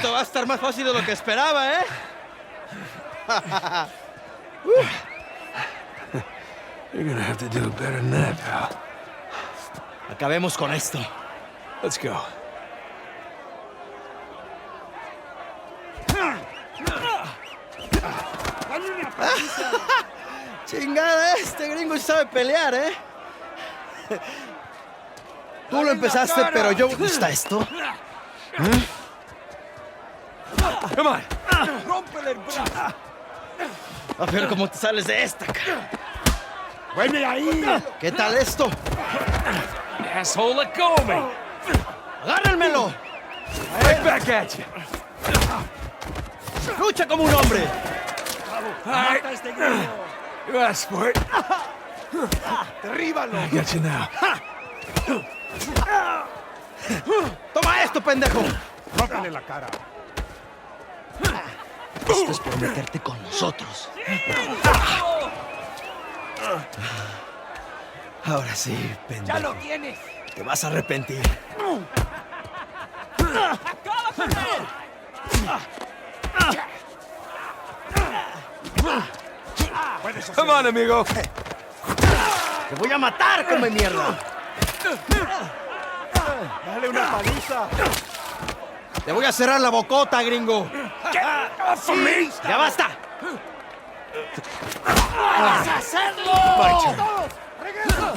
Esto va a estar más fácil de lo que esperaba, ¿eh? You're gonna have to do better than that, pal. Acabemos con esto. Let's go. Chingada, este gringo sabe pelear, ¿eh? Tú lo empezaste, pero yo... ¿Dónde está esto? Come on. ¡Rómpele el brazo! A ver cómo te sales de esta, cara. ¡Vuelve ahí! ¿Qué tal esto? Asshole, let go of me. ¡Agárrenmelo! Right back at you. ¡Lucha como un hombre! All ¡Mata a right. este gringo! You asked for it. ¡Derríbalo! I got you now. ¡Toma esto, pendejo! ¡Rómpele la cara! Esto es por meterte con nosotros. Ahora sí, pendejo. ¡Ya lo tienes! Te vas a arrepentir. ¡Acaba con él! ¡Puedes Come on, amigo. ¡Te voy a matar, come mierda! ¡Dale una paliza! ¡Te voy a cerrar la bocota, gringo! ¡Off me! ¡Ya basta! ¡Vas a hacerlo! ¡Todos! ¡Regresa!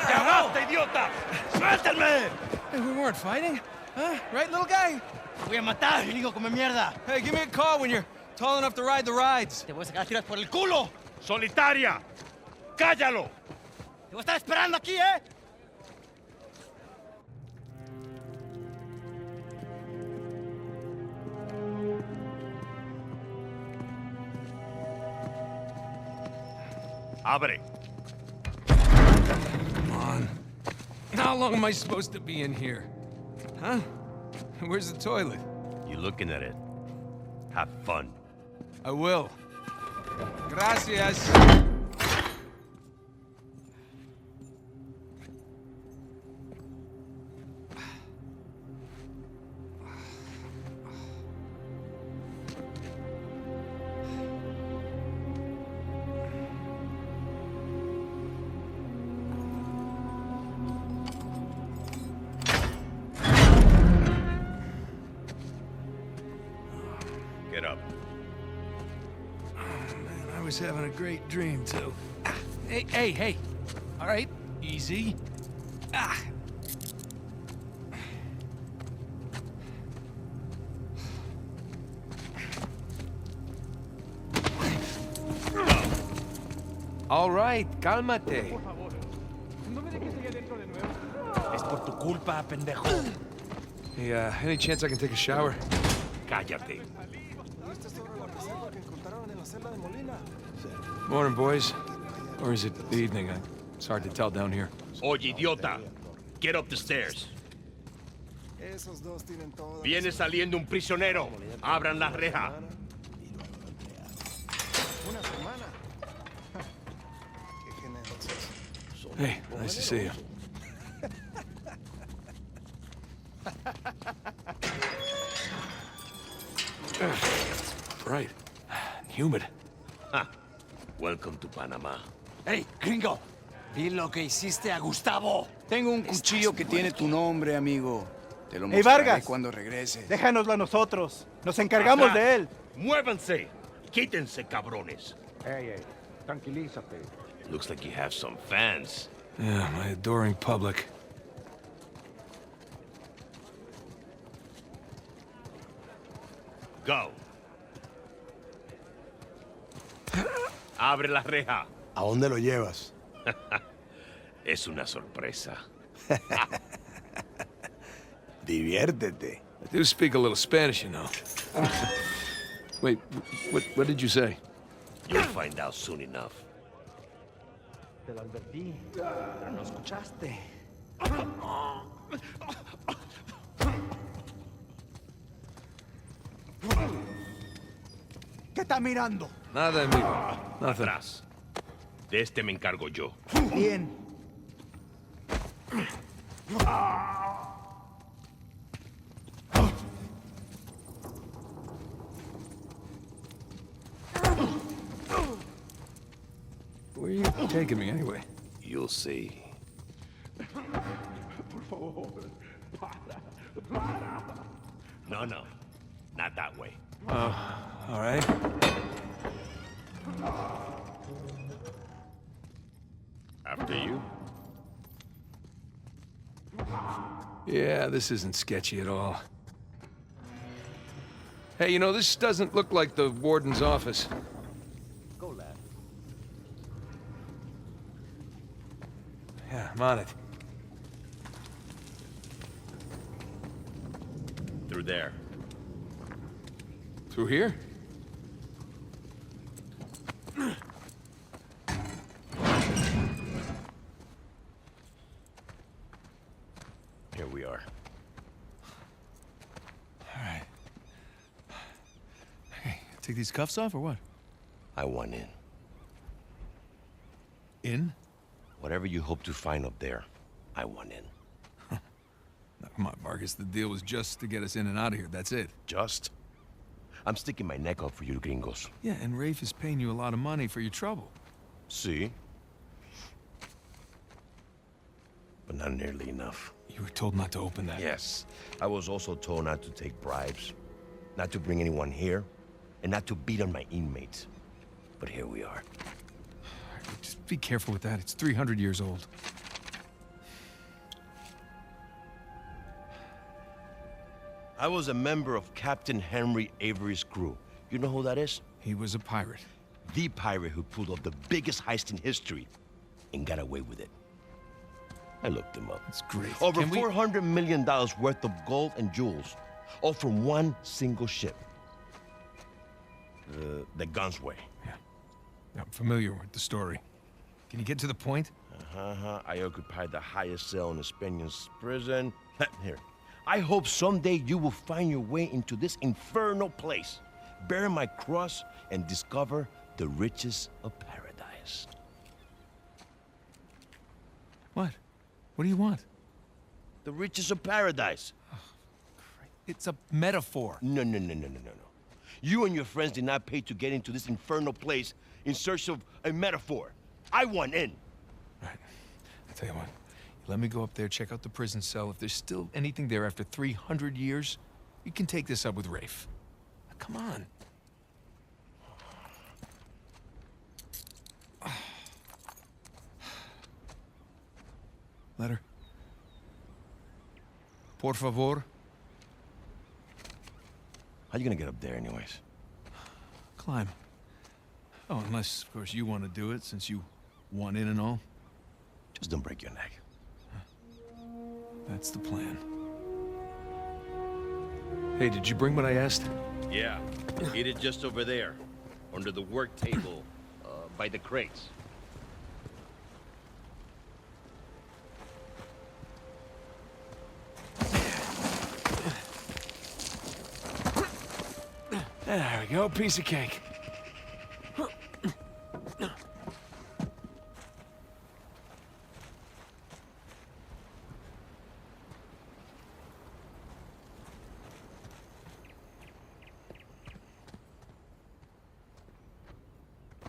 ¡Ya basta, idiota! ¡Suéltenme! Hey, we weren't fighting, huh? Right, little guy? ¡Te voy a matar, gringo, come mierda! Hey, give me a call when you're tall enough to ride the rides. ¡Te voy a sacar a tiras por el culo! ¡Solitaria! ¡Cállalo! ¡Te voy a estar esperando aquí, eh! ¡Abre! Come on. How long am I supposed to be in here? Huh? Where's the toilet? You looking at it. Have fun. I will. Gracias. Get up. Man, I was having a great dream, too. Hey, hey, hey. All right, easy. Ah. All right, cálmate. Es por tu culpa, pendejo. Hey, any chance I can take a shower? Cállate. Morning, boys. Or is it the evening? It's hard to tell down here. Oye, idiota. Get up the stairs. Viene saliendo un prisionero. Abran la reja. Hey, nice to see you. Bright. Humid. Welcome to Panama. ¡Hey, gringo! Vi lo que hiciste a Gustavo. Tengo un cuchillo que tiene tu nombre, amigo. Te lo Hey, mostraré Vargas. cuando regreses. Déjanoslo a nosotros. Nos encargamos Ajá. de él. Muévanse. Quítense, cabrones. Hey, tranquilízate. Looks like you have some fans. Yeah, my adoring public. Go. Abre la reja. ¿A dónde lo llevas? Es una sorpresa. Diviértete. I do speak a little Spanish, you know. Wait, what did you say? You'll find out soon enough. Te lo advertí, pero no escuchaste. ¿Qué está mirando? Nada, amigo. Nothing. Atrás. De este me encargo yo. Bien. Where are you taking me anyway? You'll see. No, no. Not that way. Oh, all right. After you. Yeah, this isn't sketchy at all. Hey, you know, this doesn't look like the warden's office. Go, lad. Yeah, I'm on it. Through there. Through here? Here we are. All right. Hey, take these cuffs off or what? I want in. In? Whatever you hope to find up there, I want in. Now, come on, Marcus. The deal was just to get us in and out of here. That's it. Just? I'm sticking my neck out for you gringos. Yeah, and Rafe is paying you a lot of money for your trouble. See? But not nearly enough. You were told not to open that. Yes. I was also told not to take bribes, not to bring anyone here, and not to beat on my inmates. But here we are. Just be careful with that. It's 300 years old. I was a member of Captain Henry Avery's crew. You know who that is? He was a pirate. The pirate who pulled off the biggest heist in history and got away with it. I looked him up. That's great. Over Can we- $400 million worth of gold and jewels, all from one single ship. The Gunsway. Yeah. I'm familiar with the story. Can you get to the point? I occupied the highest cell in the Spaniards' prison. Here. I hope someday you will find your way into this infernal place, bear my cross, and discover the riches of paradise. What? What do you want? The riches of paradise. It's a metaphor. No. You and your friends did not pay to get into this infernal place in search of a metaphor. I want in. Right. I'll tell you what. Let me go up there, check out the prison cell. If there's still anything there after 300 years, you can take this up with Rafe. Now, come on. Letter. Por favor. How you gonna get up there anyways? Climb. Oh, unless, of course, you want to do it, since you want in and all. Just don't break your neck. That's the plan. Hey, did you bring what I asked? Yeah, eat it just over there, under the work table, by the crates. There we go, piece of cake.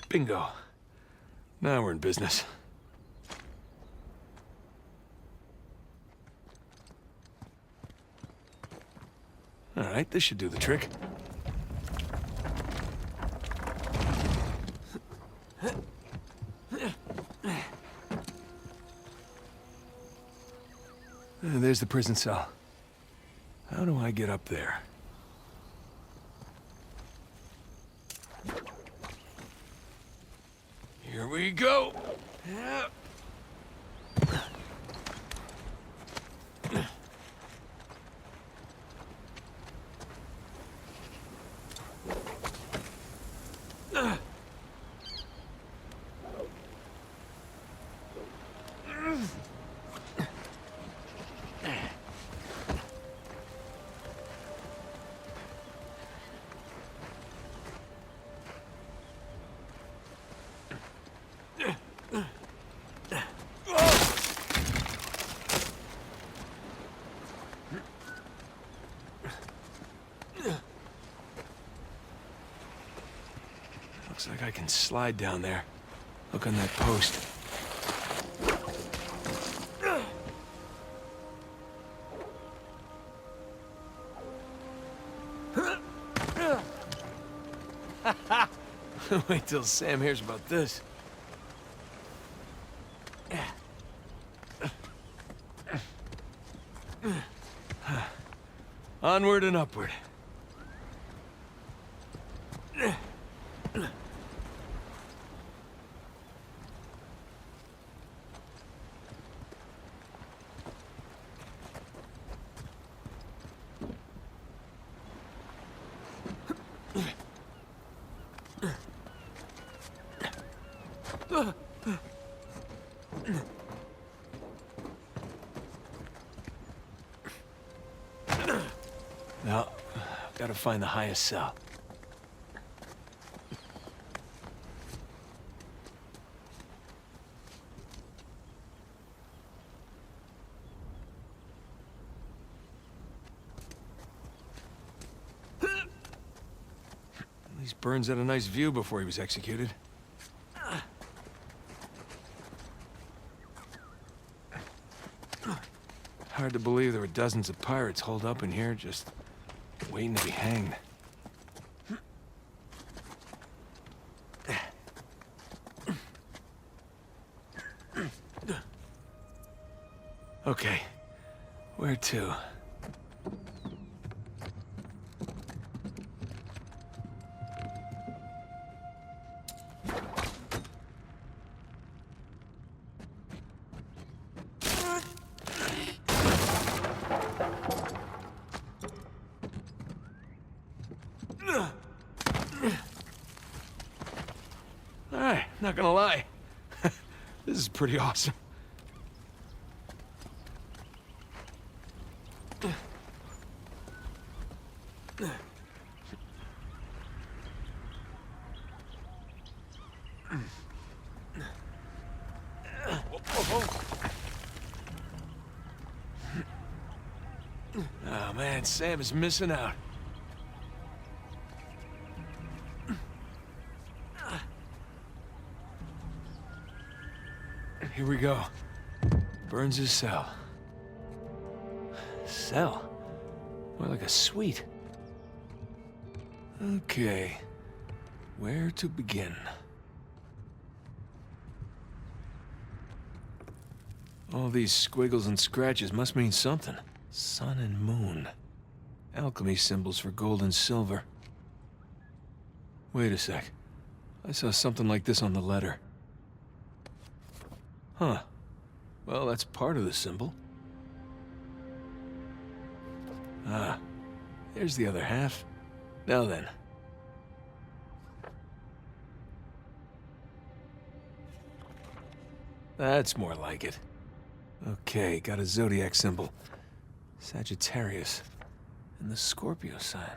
Bingo. Now we're in business. All right, this should do the trick. There's the prison cell. How do I get up there? Here we go. Yeah. Looks like I can slide down there. Look on that post. Wait till Sam hears about this. Onward and upward. Now, gotta find the highest cell. At least Burns had a nice view before he was executed. Hard to believe there were dozens of pirates holed up in here, just waiting to be hanged. Okay, where to? Alright, not gonna lie. This is pretty awesome. Oh man, Sam is missing out. Here we go. Burns' cell. Cell? More like a suite. Okay. Where to begin? All these squiggles and scratches must mean something. Sun and moon. Alchemy symbols for gold and silver. Wait a sec. I saw something like this on the letter. Huh. Well, that's part of the symbol. Ah, there's the other half. Now then. That's more like it. Okay, got a zodiac symbol. Sagittarius. And the Scorpio sign.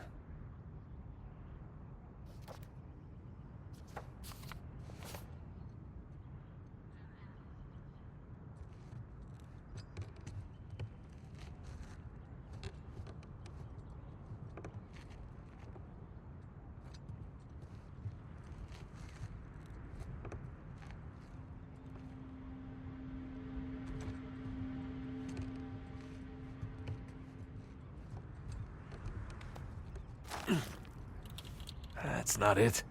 That's not it.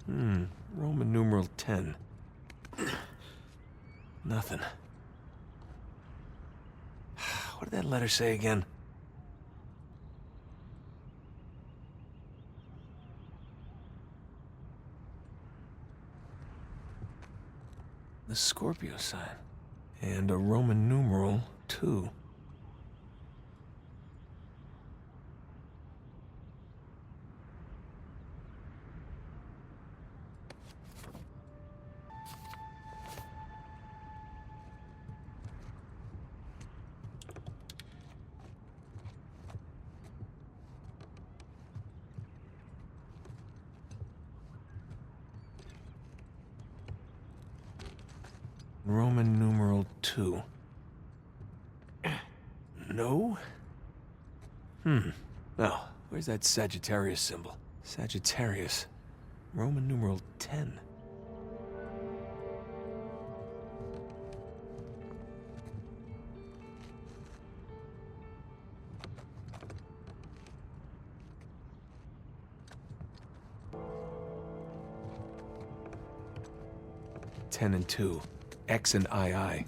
Roman numeral 10. Nothing. What did that letter say again? The Scorpio sign. And a Roman numeral 2. Roman numeral 2. No? Now, where's that Sagittarius symbol? Sagittarius. Roman numeral 10. 10 and 2. X and II.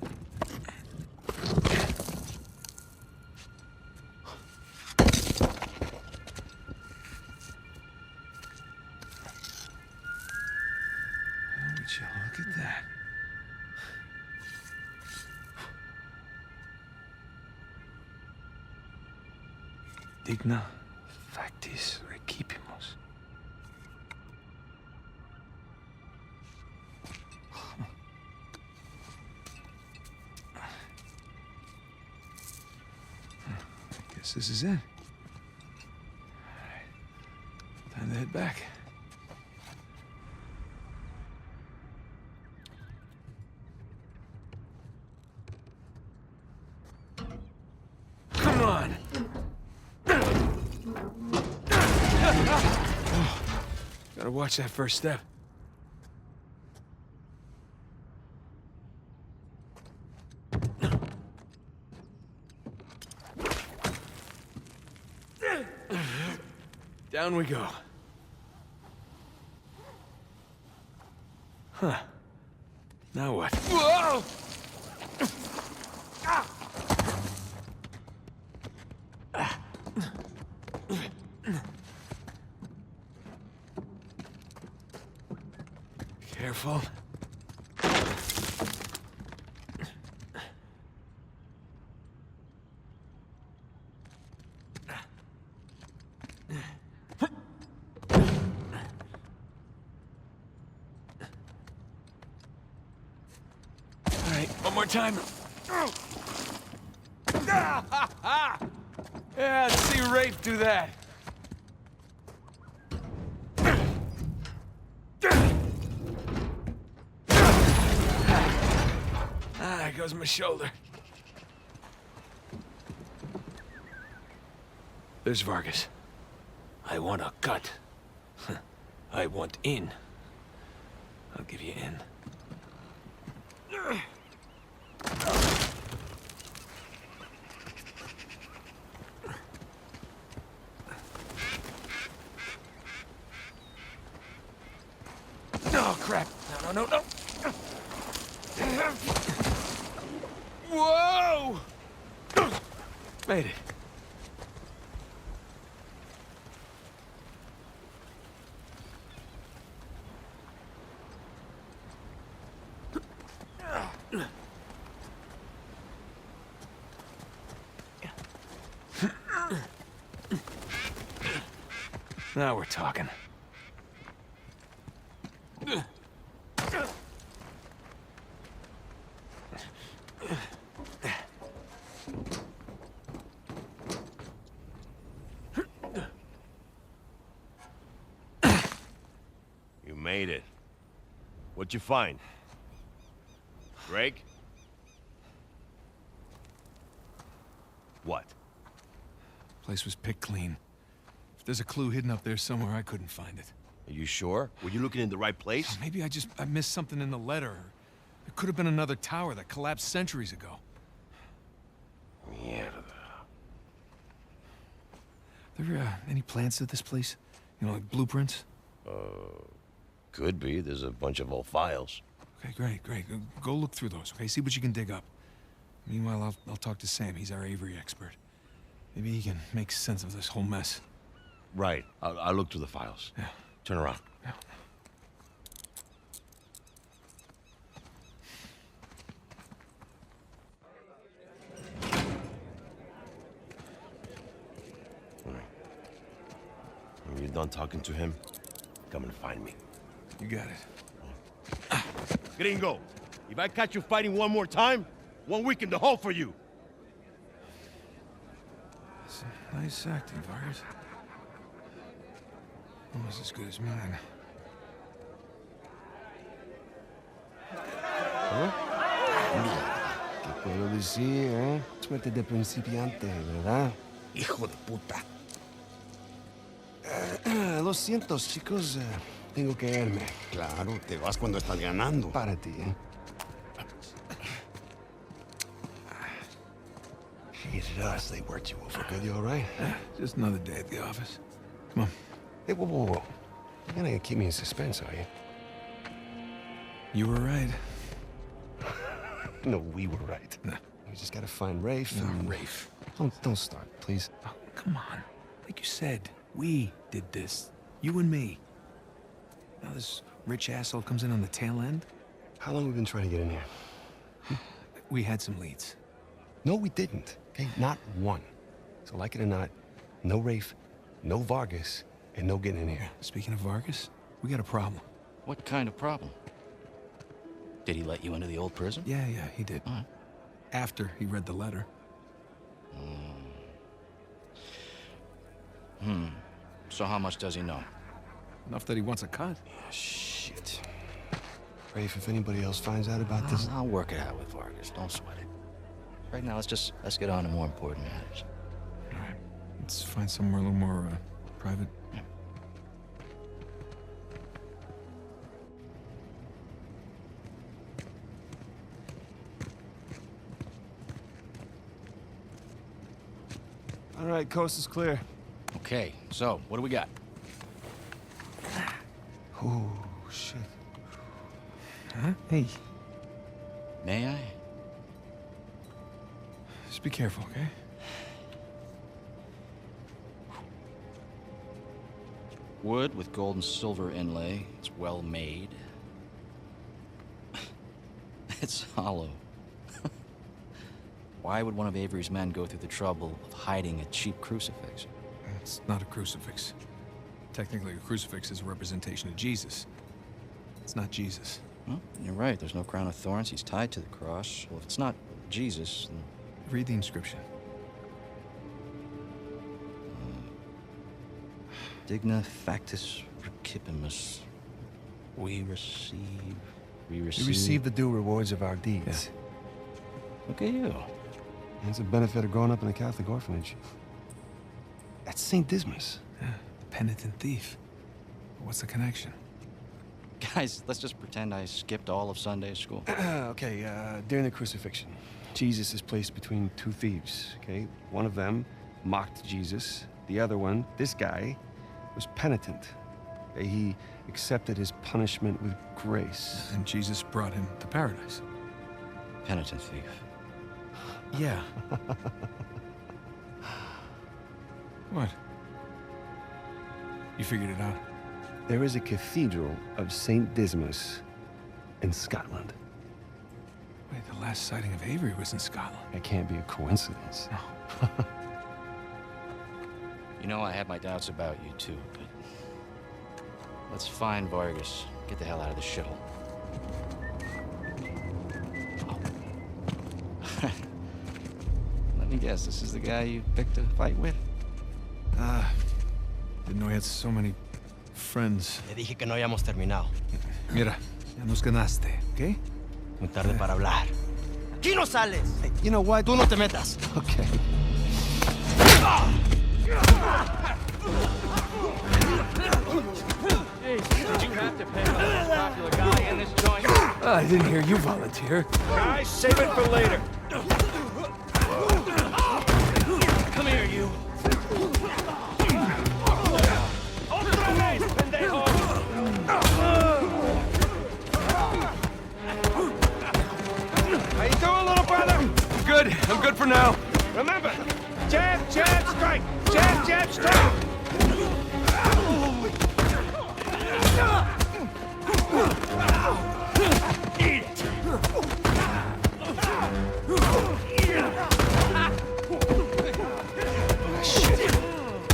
Would you look at that? Digna factis recipimus. I guess this is it. All right. Time to head back. Come on! Gotta watch that first step. Down we go. Huh. Now what? Whoa! Careful. All right, one more time. Yeah, let's see Rafe do that. There goes my shoulder. There's Vargas. I want a cut. I want in. I'll give you in. Oh, crap. No. Whoa! Made it. Now we're talking. You made it. What'd you find? Drake? What? Place was picked clean. If there's a clue hidden up there somewhere, I couldn't find it. Are you sure? Were you looking in the right place? Maybe I missed something in the letter. It could have been another tower that collapsed centuries ago. Mierda. There any plans to this place? You know, like blueprints? Could be. There's a bunch of old files. Okay, great. Go look through those, okay? See what you can dig up. Meanwhile, I'll talk to Sam. He's our Avery expert. Maybe he can make sense of this whole mess. Right. I'll look through the files. Yeah. Turn around. Yeah. When you're done talking to him, come and find me. You got it. Gringo, if I catch you fighting one more time, 1 week in the hole for you. It's nice acting, Vargas. Almost as good as mine. ¿Qué puedo decir, eh? Suerte de principiante, ¿verdad? Hijo de puta. Lo siento, chicos. Tengo que irme. Claro, te vas cuando estás ganando. Para ti, ¿eh? Jesus, they worked you over. Good, you all right? Just another day at the office. Come on. Hey, whoa. You're gonna keep me in suspense, are you? You were right. No, we were right. No. We just gotta find Rafe. and- Rafe. Don't start, please. Oh, come on. Like you said, we did this. You and me. Now this rich asshole comes in on the tail end? How long have we been trying to get in here? We had some leads. No, we didn't. Okay, not one. So like it or not, no Rafe, no Vargas, and no getting in here. Speaking of Vargas, we got a problem. What kind of problem? Did he let you into the old prison? Yeah, he did. All right. After he read the letter. So how much does he know? Enough that he wants a cut. Shit. Rafe, if anybody else finds out about this... I'll work it out with Vargas. Don't sweat it. Right now, let's get on to more important matters. All right. Let's find somewhere a little more private. Yeah. All right, coast is clear. Okay, so what do we got? Oh, shit. Huh? Hey, May I? just be careful, okay? Wood with gold and silver inlay. It's well made. It's hollow. Why would one of Avery's men go through the trouble of hiding a cheap crucifix? It's not a crucifix. Technically, a crucifix is a representation of Jesus. It's not Jesus. Well, you're right. There's no crown of thorns. He's tied to the cross. Well, if it's not Jesus, then... Read the inscription. Digna factus recipimus. We receive... We receive the due rewards of our deeds. Look at you. It's a benefit of growing up in a Catholic orphanage. That's St. Dismas. Yeah, the penitent thief. What's the connection? Guys, let's just pretend I skipped all of Sunday school. Okay, during the crucifixion, Jesus is placed between two thieves, okay? One of them mocked Jesus. The other one, this guy, was penitent. Okay, he accepted his punishment with grace. And Jesus brought him to paradise. Penitent thief. Yeah. What? You figured it out? There is a cathedral of St. Dismas in Scotland. Wait, the last sighting of Avery was in Scotland. That can't be a coincidence. No. You know, I had my doubts about you too, but... Let's find Vargas. Get the hell out of this shithole. Let me guess, this is the guy you picked a fight with? Didn't know he had so many friends. Te dije que no habíamos terminado. Mira, ya nos ganaste, ¿ok? Muy tarde para hablar. ¡Aquí no sales! Hey, you know what? Tú no te metas. Okay. Hey, did you have to pick the most popular guy in this joint? I didn't hear you volunteer. Guys, save it for later. Come here, you. Otra vez, pendejo! How you doing, little brother? Good. I'm good for now. Remember, jab, jab, strike. Jab, jab, strike. Eat it. Shit.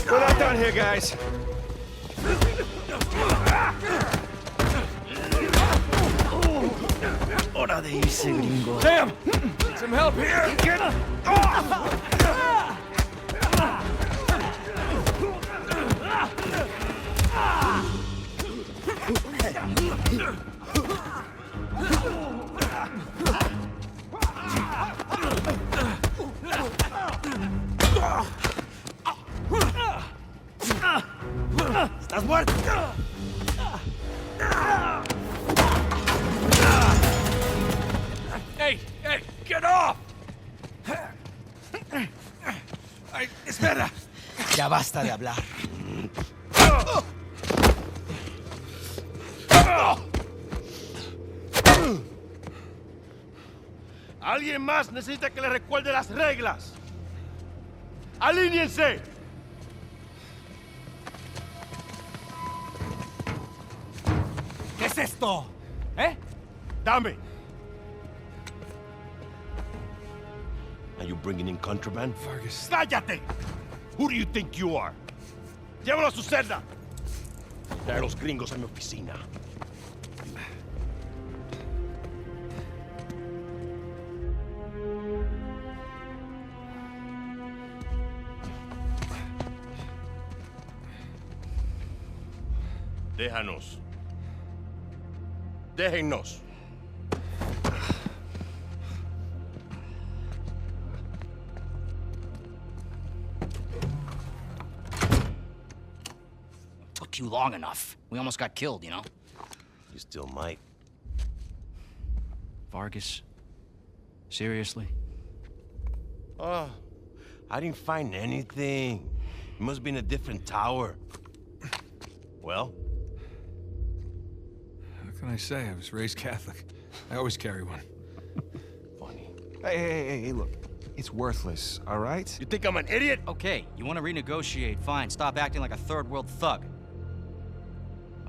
We're not done here, guys. Hora de irse, gringo. Damn! Some help here! Get off! ¡Estás muerto! Hey, get off! Ay, espera. Ya basta de hablar. Alguien más necesita que le recuerde las reglas. ¡Alíñense! ¿Qué es esto? ¿Eh? Dame. Are you bringing in contraband? Vargas. ¡Cállate! Who do you think you are? Llévalo a su celda. Trae a los gringos a mi oficina. Déjanos. Déjennos. Took you long enough. We almost got killed, you know? You still might. Vargas? Seriously? Oh, I didn't find anything. It must be in a different tower. Well? What can I say? I was raised Catholic. I always carry one. Funny. Hey, look. It's worthless, all right? You think I'm an idiot? Okay, you want to renegotiate, fine. Stop acting like a third world thug.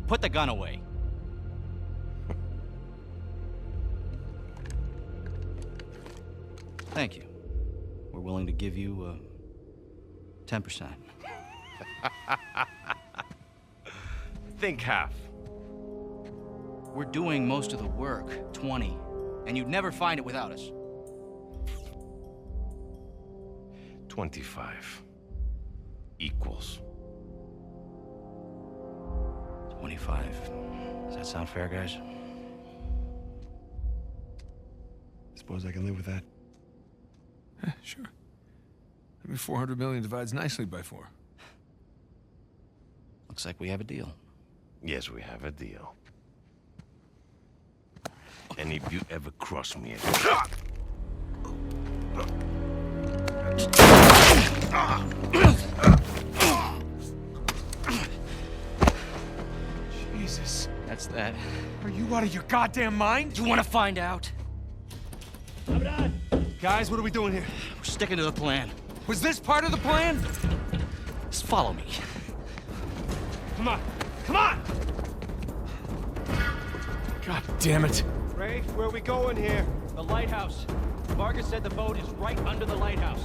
Put the gun away. Thank you. We're willing to give you 10%. Think half. We're doing most of the work, 20, and you'd never find it without us. 25 equals. 25. Does that sound fair, guys? Suppose I can live with that. Sure. I mean, 400 million divides nicely by 4. Looks like we have a deal. Yes, we have a deal. And if you ever cross me again... Jesus. That's that. Are you out of your goddamn mind? Do you want to find out? Guys, what are we doing here? We're sticking to the plan. Was this part of the plan? Just follow me. Come on! Come on! God damn it. Ray, where are we going here? The lighthouse. Vargas said the boat is right under the lighthouse.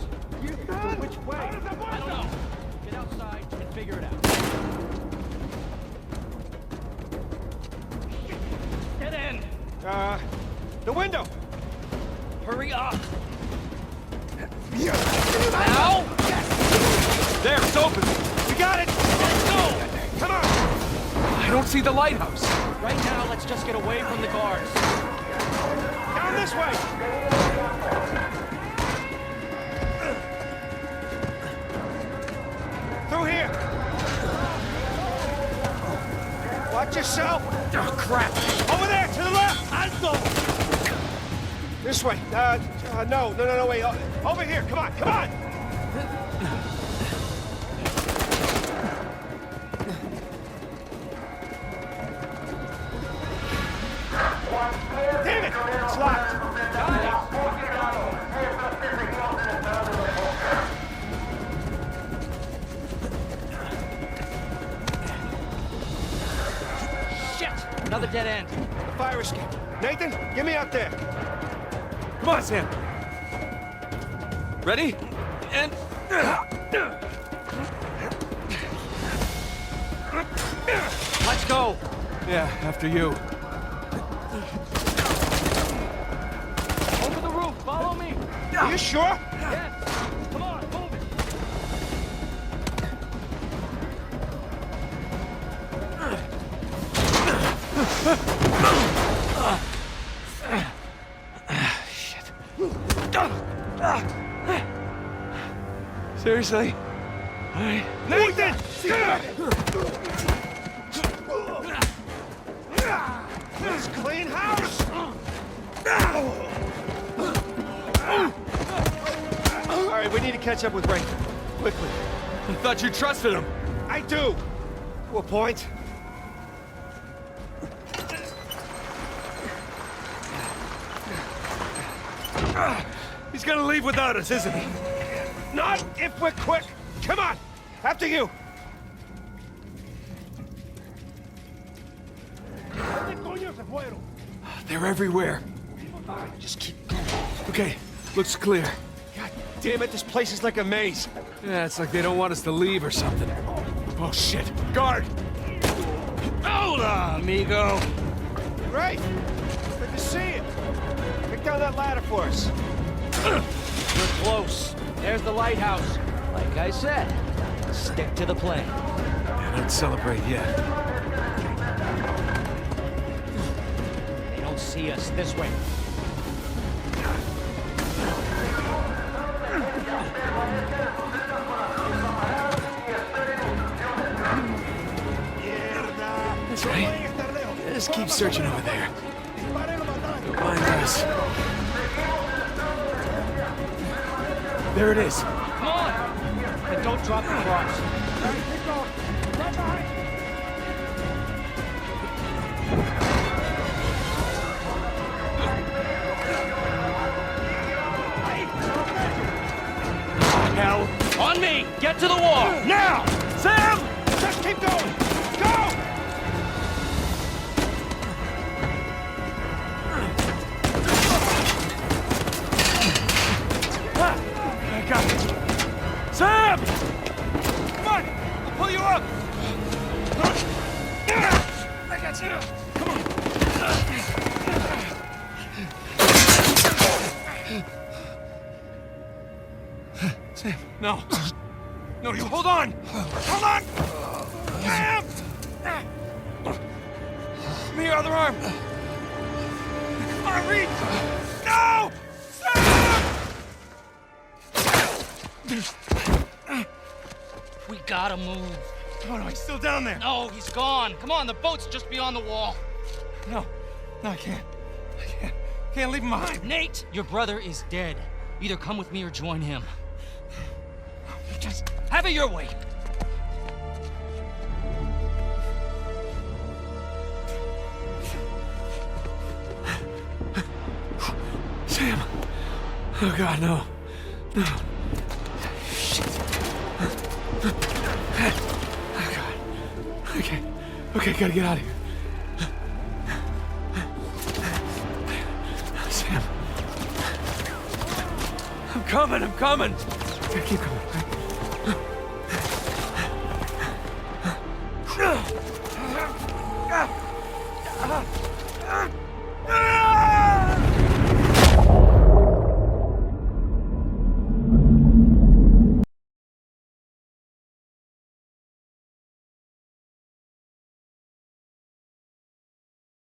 Which way? I don't know. Get outside and figure it out. Get in! The window! Hurry up! Now? There, it's open. We got it! Let's go! Come on! I don't see the lighthouse. Right now, let's just get away from the guards. Down this way! Through here! Watch yourself! Oh, crap. Over there, to the left! Alto! This way. No, wait. Over here, come on, come on! Damn it! It's locked. Shit! Another dead end. The fire escape. Nathan, get me out there. Come on, Sam. Ready? And... Let's go! Yeah, after you. Over the roof! Follow me! Are you sure? Yes! Come on, move it! Seriously? All right. Nathan! Let's clean house! All right, we need to catch up with Ray. Quickly. I thought you trusted him. I do! To a point. He's gonna leave without us, isn't he? Not if we're quick. Come on, after you. They're everywhere. Just keep going. Okay, looks clear. God damn it, this place is like a maze. Yeah, it's like they don't want us to leave or something. Oh shit, guard. Hola, amigo. Great. Good to see you. Pick down that ladder for us. We're close. There's the lighthouse. Like I said, stick to the plan. Yeah, don't celebrate yet. They don't see us this way. That's right. Just keep searching over there. Don't mind us. There it is. Come on! And don't drop the cross. Hell. On me! Get to the wall! Now! Sam! Just keep going! Go! I got it. Sam! Come on! I'll pull you up! I got you! Come on! Sam, no. No, you hold on! Hold on! Sam! Give me your other arm! Come on, reach! No! Sam! We gotta move. Oh no, he's still down there! No, he's gone. Come on, the boat's just beyond the wall. No, I can't. Can't leave him behind. Nate, your brother is dead. Either come with me or join him. Just have it your way. Sam! Oh God, no. No. Shit. Oh God. Okay, gotta get out of here. Sam. I'm coming. Keep coming.